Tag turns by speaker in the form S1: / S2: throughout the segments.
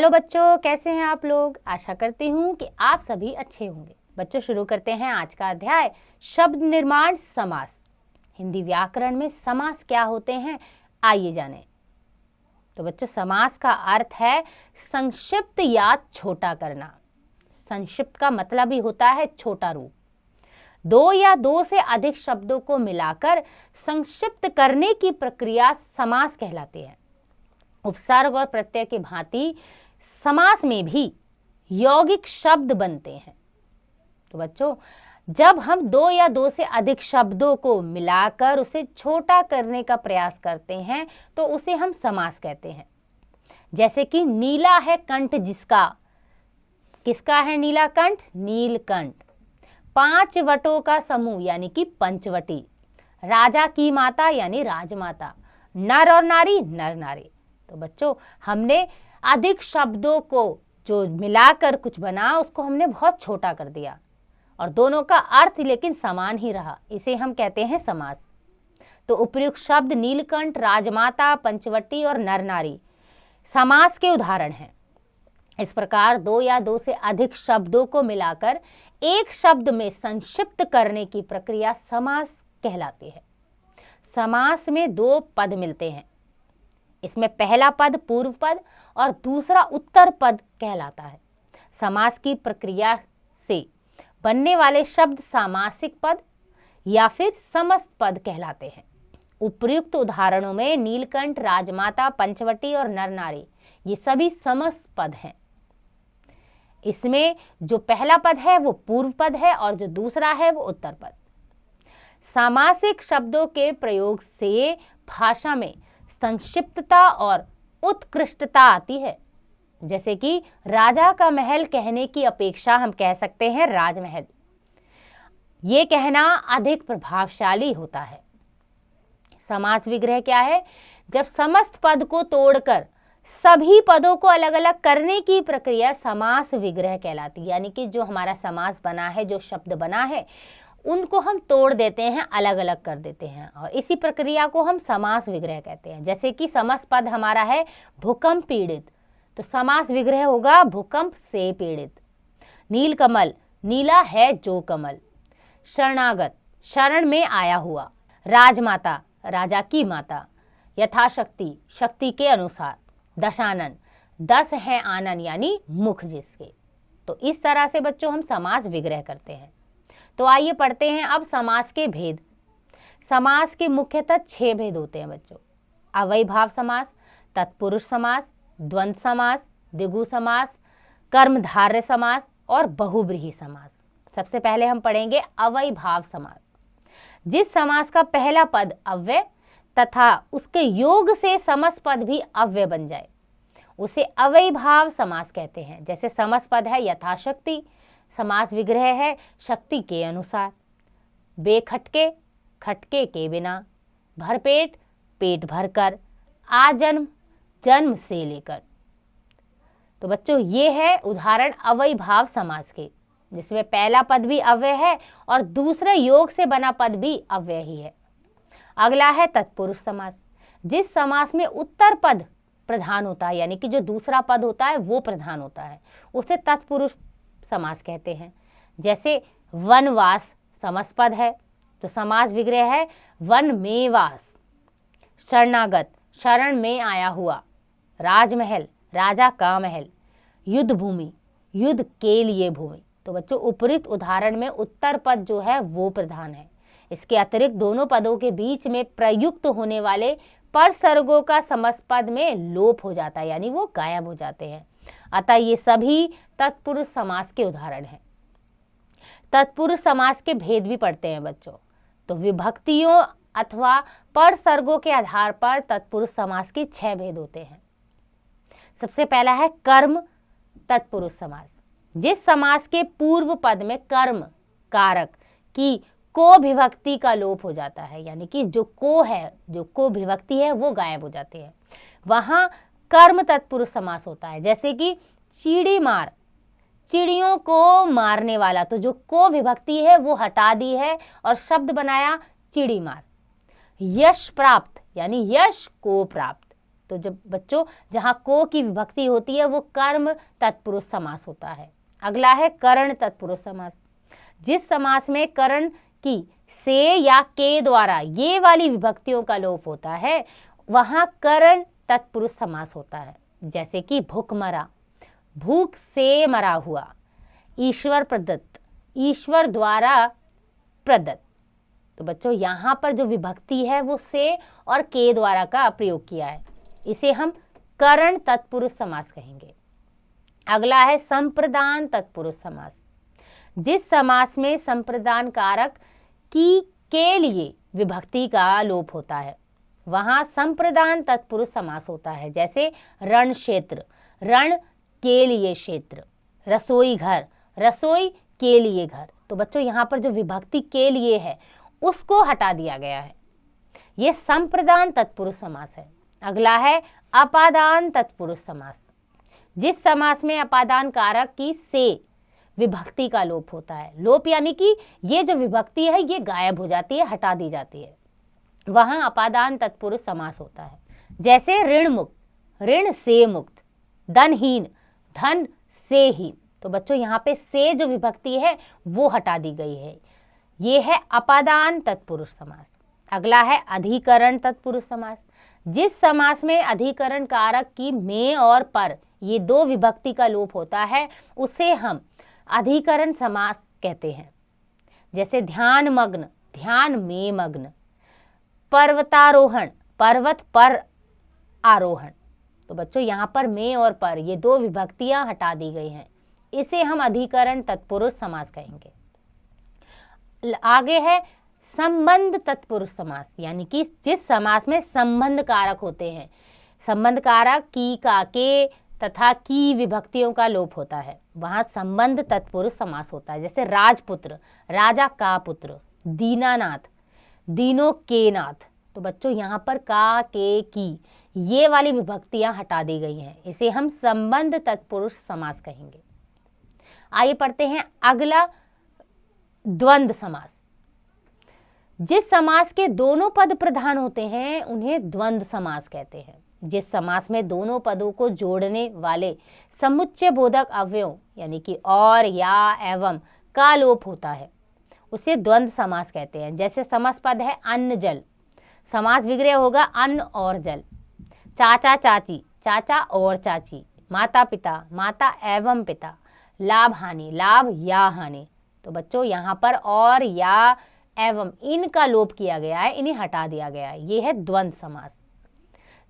S1: Hello बच्चों, कैसे हैं आप लोग। आशा करती हूँ कि आप सभी अच्छे होंगे। बच्चों, शुरू करते हैं आज का अध्याय शब्द निर्माण समास। हिंदी व्याकरण में समास क्या होते हैं, आइए जानें। तो बच्चों, समास का अर्थ है संक्षिप्त या छोटा करना। संक्षिप्त का मतलब ही होता है छोटा रूप। दो या दो से अधिक शब्दों को मिलाकर संक्षिप्त करने की प्रक्रिया समास कहलाती है। उपसर्ग और प्रत्यय की भांति समास में भी यौगिक शब्द बनते हैं। तो बच्चों, जब हम दो या दो से अधिक शब्दों को मिलाकर उसे छोटा करने का प्रयास करते हैं तो उसे हम समास कहते हैं। जैसे कि नीला है कंठ जिसका, किसका है नीला कंठ, नीलकंठ। 5 वटों का समूह यानी कि पंचवटी। राजा की माता यानी राजमाता। नर और नारी, नर नारी। तो बच्चों, हमने अधिक शब्दों को जो मिलाकर कुछ बना उसको हमने बहुत छोटा कर दिया और दोनों का अर्थ लेकिन समान ही रहा, इसे हम कहते हैं समास। तो उपर्युक्त शब्द नीलकंठ, राजमाता, पंचवटी और नर नारी समास के उदाहरण हैं। इस प्रकार दो या दो से अधिक शब्दों को मिलाकर एक शब्द में संक्षिप्त करने की प्रक्रिया समास कहलाती है। समास में 2 पद मिलते हैं। इसमें पहला पद पूर्व पद और दूसरा उत्तर पद कहलाता है। समास की प्रक्रिया से बनने वाले शब्द सामासिक पद या फिर समस्त पद कहलाते हैं। उपर्युक्त उदाहरणों में नीलकंठ, राजमाता, पंचवटी और नर नारी ये सभी समस्त पद हैं। इसमें जो पहला पद है वो पूर्व पद है और जो दूसरा है वो उत्तर पद। सामासिक शब्दों के प्रयोग से भाषा में संक्षिप्तता और उत्कृष्टता आती है। जैसे कि राजा का महल कहने की अपेक्षा हम कह सकते हैं राजमहल। ये कहना अधिक प्रभावशाली होता है। समास विग्रह क्या है, जब समस्त पद को तोड़कर सभी पदों को अलग अलग करने की प्रक्रिया समास विग्रह कहलाती है। यानी कि जो हमारा समास बना है, जो शब्द बना है, उनको हम तोड़ देते हैं, अलग अलग कर देते हैं और इसी प्रक्रिया को हम समास विग्रह कहते हैं। जैसे कि समस्त पद हमारा है भूकंप पीड़ित, तो समास विग्रह होगा भूकंप से पीड़ित। नीलकमल, नीला है जो कमल। शरणागत, शरण में आया हुआ। राजमाता, राजा की माता। यथाशक्ति, शक्ति के अनुसार। दशानन, 10 है आनन यानी मुख जिसके। तो इस तरह से बच्चों हम समास विग्रह करते हैं। तो आइए पढ़ते हैं अब समास के भेद। समास के मुख्यतः 6 भेद होते हैं बच्चों। अव्ययीभाव समास, तत्पुरुष समास, द्वंद्व समास, द्विगु समास, कर्मधारय समास और बहुव्रीहि समास। सबसे पहले हम पढ़ेंगे अव्ययीभाव समास। जिस समास का पहला पद अव्यय तथा उसके योग से समस्त पद भी अव्यय बन जाए उसे अव्ययीभाव समास कहते हैं। जैसे समस्त पद है यथाशक्ति, समास विग्रह है शक्ति के अनुसार। बेखटके, खटके के बिना। भरपेट, पेट भरकर। आजन्म, जन्म से लेकर। तो बच्चों, ये है उदाहरण अव्ययीभाव समास के, जिसमें पहला पद भी अव्यय है और दूसरे योग से बना पद भी अव्यय ही है। अगला है तत्पुरुष समास। जिस समास में उत्तर पद प्रधान होता है, यानी कि जो दूसरा पद होता है वो प्रधान होता है, उसे तत्पुरुष समास कहते हैं। जैसे वनवास समस्त पद है तो समास विग्रह है वन में वास। शरणागत, शरण में आया हुआ। राजमहल, राजा का महल। युद्ध भूमि, युद्ध के लिए भूमि। तो बच्चों, उपयुक्त उदाहरण में उत्तर पद जो है वो प्रधान है। इसके अतिरिक्त दोनों पदों के बीच में प्रयुक्त होने वाले परसर्गों का समस्त पद में लोप हो जाता है, यानी वो गायब हो जाते हैं। अतः ये सभी तत्पुरुष समास के उदाहरण हैं। तत्पुरुष समास के भेद भी पढ़ते हैं बच्चों। तो विभक्तियों अथवा परसर्गों के आधार पर तत्पुरुष समास के 6 भेद होते हैं। सबसे पहला है कर्म तत्पुरुष समास। जिस समास के पूर्व पद में कर्म कारक की को विभक्ति का लोप हो जाता है, यानी कि जो को है, जो को विभक्ति है वो गायब हो जाती है, वहां कर्म तत्पुरुष समास होता है। जैसे कि चिड़ी मार, चिड़ियों को मारने वाला, तो जो को विभक्ति है वो हटा दी है और शब्द बनाया चिड़ी मार। यश प्राप्त यानी यश को प्राप्त। तो जब बच्चों जहाँ को की विभक्ति होती है वो कर्म तत्पुरुष समास होता है। अगला है करण तत्पुरुष समास। जिस समास में करण की से या के द्वारा ये वाली विभक्तियों का लोप होता है वहां करण तत्पुरुष समास होता है। जैसे कि भूखमरा, भूख से मरा हुआ, ईश्वर प्रदत्त, ईश्वर द्वारा प्रदत्त। तो बच्चों यहाँ पर जो विभक्ति है वो से और के द्वारा का प्रयोग किया है, इसे हम करण तत्पुरुष समास कहेंगे। अगला है संप्रदान तत्पुरुष समास। जिस समास में संप्रदान कारक की के लिए विभक्ति का लोप होता है वहां संप्रदान तत्पुरुष समास होता है। जैसे रण क्षेत्र, रण के लिए क्षेत्र, रसोई घर, रसोई के लिए घर। तो बच्चों यहाँ पर जो विभक्ति के लिए है उसको हटा दिया गया है, ये संप्रदान तत्पुरुष समास है। अगला है अपादान तत्पुरुष समास। जिस समास में अपादान कारक की से विभक्ति का लोप होता है, लोप यानी कि ये जो विभक्ति है ये गायब हो जाती है, हटा दी जाती है, वहां अपादान तत्पुरुष समास होता है। जैसे ऋण मुक्त, ऋण से मुक्त, धनहीन, धन से हीन। तो बच्चों यहाँ पे से जो विभक्ति है वो हटा दी गई है, ये है अपादान तत्पुरुष समास। अगला है अधिकरण तत्पुरुष समास। जिस समास में अधिकरण कारक की में और पर ये दो विभक्ति का लोप होता है उसे हम अधिकरण समास कहते हैं। जैसे ध्यान मग्न, ध्यान में मग्न, पर्वतारोहण, पर्वत पर आरोहण। तो बच्चों यहाँ पर में और पर ये दो विभक्तियां हटा दी गई हैं, इसे हम अधिकरण तत्पुरुष समास कहेंगे। आगे है संबंध तत्पुरुष समास, यानी कि जिस समास में संबंध कारक होते हैं, संबंध कारक की, का, के तथा की विभक्तियों का लोप होता है, वहां संबंध तत्पुरुष समास होता है। जैसे राजपुत्र, राजा का पुत्र, दीनानाथ, दीनों के नाथ। तो बच्चों यहाँ पर का, के, की ये वाली विभक्तियां हटा दी गई हैं, इसे हम संबंध तत्पुरुष समास कहेंगे। आइए पढ़ते हैं अगला द्वंद्व समास। जिस समास के दोनों पद प्रधान होते हैं उन्हें द्वंद्व समास कहते हैं। जिस समास में दोनों पदों को जोड़ने वाले समुच्चय बोधक अवयव यानी कि और, या, एवं का लोप होता है उसे द्वंद्व समास कहते हैं। जैसे समास पद है अन्न जल, समास विग्रह होगा अन्न और जल। चाचा चाची, चाचा और चाची। माता पिता, माता एवं पिता। लाभ हानि, लाभ या हानि। तो बच्चों यहाँ पर और, या, एवं इनका लोप किया गया है, इन्हें हटा दिया गया है, ये है द्वंद्व समास।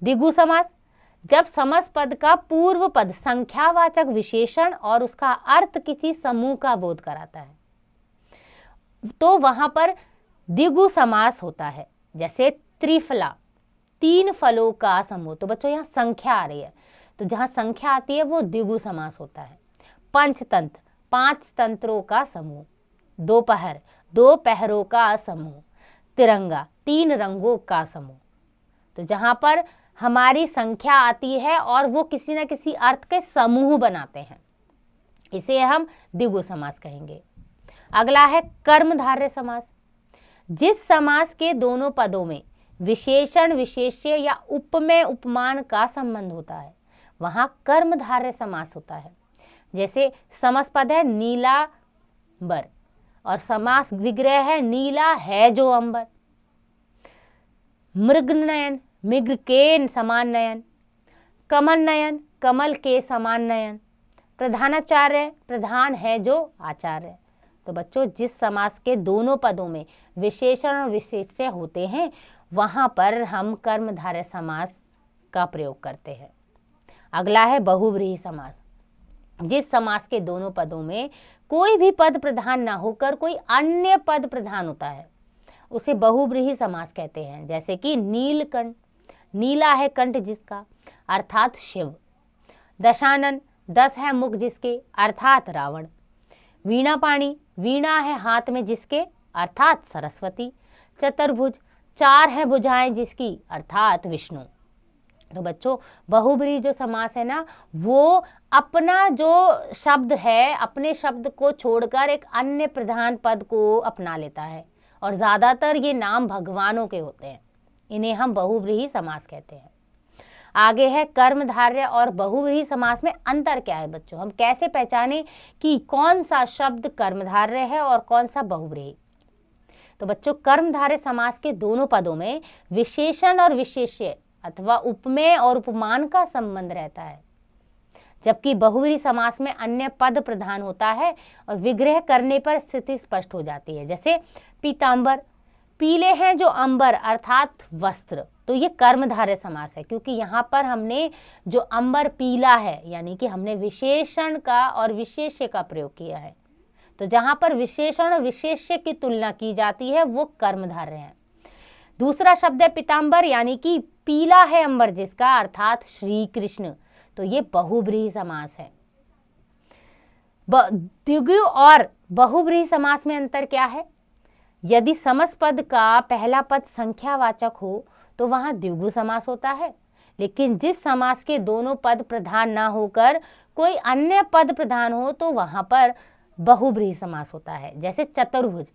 S1: द्विगु समास। जब समास पद का पूर्व पद संख्यावाचक विशेषण और उसका अर्थ किसी समूह का बोध कराता है तो वहां पर द्विगु समास होता है। जैसे त्रिफला, तीन फलों का समूह। तो बच्चों यहाँ संख्या आ रही है, तो जहां संख्या आती है वो द्विगु समास होता है। पंचतंत्र, पांच तंत्रों का समूह। दोपहर, दो पहरों का समूह। तिरंगा, तीन रंगों का समूह। तो जहां पर हमारी संख्या आती है और वो किसी न किसी अर्थ के समूह बनाते हैं, इसे हम द्विगु समास कहेंगे। अगला है कर्मधारय समास। जिस समास के दोनों पदों में विशेषण, विशेष्य या उपमेय, उपमान का संबंध होता है वहां कर्मधारय समास होता है। जैसे समास पद है नीलांबर और समास विग्रह है नीला है जो अंबर। मृग नयन, मृग के समान नयन। कमल नयन, कमल के समान नयन। प्रधानाचार्य, प्रधान है जो आचार्य। तो बच्चों जिस समास के दोनों पदों में विशेषण और विशेष्य होते हैं वहां पर हम कर्मधारय समास का प्रयोग करते हैं। अगला है बहुव्रीहि समास। जिस समास के दोनों पदों में कोई भी पद प्रधान ना होकर कोई अन्य पद प्रधान होता है उसे बहुव्रीहि समास कहते हैं। जैसे कि नीलकंठ, नीला है कंठ जिसका अर्थात शिव। दशानन, 10 है मुख जिसके अर्थात रावण। वीणापाणी, वीणा है हाथ में जिसके अर्थात सरस्वती। चतुर्भुज, 4 है भुजाएं जिसकी अर्थात विष्णु। तो बच्चों बहुव्रीहि जो समास है ना वो अपना जो शब्द है अपने शब्द को छोड़कर एक अन्य प्रधान पद को अपना लेता है और ज्यादातर ये नाम भगवानों के होते हैं, इन्हें हम बहुव्रीहि समास कहते हैं। आगे है कर्मधारय और बहुव्रीहि समास में अंतर क्या है बच्चों, हम कैसे पहचाने कि कौन सा शब्द कर्मधारय है और कौन सा बहुव्रीहि। तो बच्चों कर्मधारय समास के दोनों पदों में विशेषण और विशेष्य अथवा उपमेय और उपमान का संबंध रहता है, जबकि बहुव्रीहि समास में अन्य पद प्रधान होता है और विग्रह करने पर स्थिति स्पष्ट हो जाती है। जैसे पीतांबर, पीले हैं जो अंबर अर्थात वस्त्र, तो ये कर्मधारय समास है क्योंकि यहाँ पर हमने जो अंबर पीला है यानी कि हमने विशेषण का और विशेष्य का प्रयोग किया है। तो जहाँ पर विशेषण और विशेष्य की तुलना की जाती है वो कर्मधारय है। दूसरा शब्द है पीतांबर यानी कि पीला है अंबर जिसका अर्थात श्री कृष्ण, तो ये बहुव्रीहि समास है। द्विगु और बहुव्रीहि समास में अंतर क्या है, यदि समस्त पद का पहला पद संख्यावाचक हो तो वहां द्विगु समास होता है, लेकिन जिस समास के दोनों पद प्रधान ना होकर कोई अन्य पद प्रधान हो तो वहां पर बहुव्रीहि समास होता है। जैसे चतुर्भुज,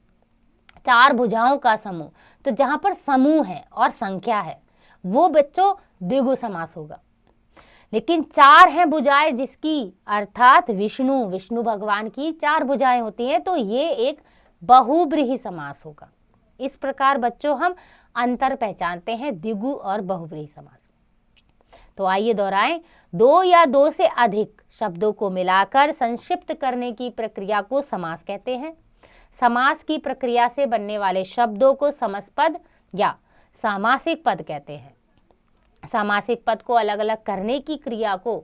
S1: चार भुजाओं का समूह, तो जहां पर समूह है और संख्या है वो बच्चों द्विगु समास होगा। लेकिन चार हैं भुजाएं जिसकी अर्थात विष्णु भगवान की चार भुजाएं होती हैं, तो ये एक बहुव्रीहि समास होगा। इस प्रकार बच्चों हम अंतर पहचानते हैं द्विगु और बहुव्रीहि समास। तो आइए दोहराएं, दो या दो से अधिक शब्दों को मिलाकर संक्षिप्त करने की प्रक्रिया को समास कहते हैं। समास की प्रक्रिया से बनने वाले शब्दों को समासपद या सामासिक पद कहते हैं। सामासिक पद को अलग अलग करने की क्रिया को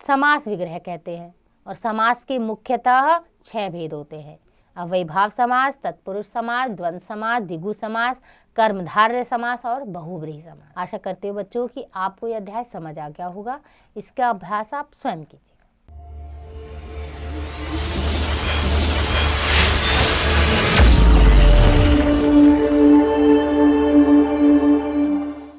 S1: समास विग्रह कहते हैं और समास के मुख्यतः 6 भेद होते हैं: अव्ययीभाव समास, तत्पुरुष समास, द्वंद्व समास, द्विगु समास, कर्मधारय समास और बहुव्रीहि समास। आशा करती हूँ बच्चों कि आपको यह अध्याय समझ आ गया होगा। इसका अभ्यास आप स्वयं कीजिए।